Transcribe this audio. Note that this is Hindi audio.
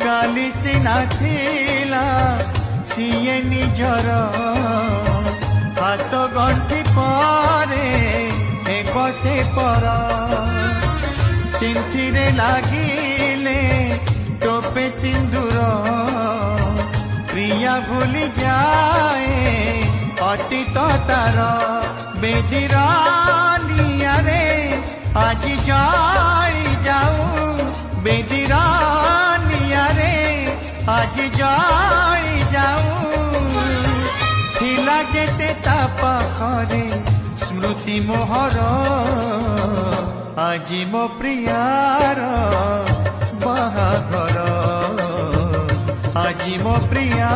काली सिना थिला सीए निजर हाथ गंठी परे एक से पर सिंथिरे लागिले टोपे सिंदूर प्रिया भूली जाए अतीत तार बेदीरा निया रे आज जाली जाऊं बेदीरा निया रे आज जाली जाऊं थिला जेते ता पाखरे स्मृति मोहर आज मो प्रियार बाहाघर आज मो प्रिया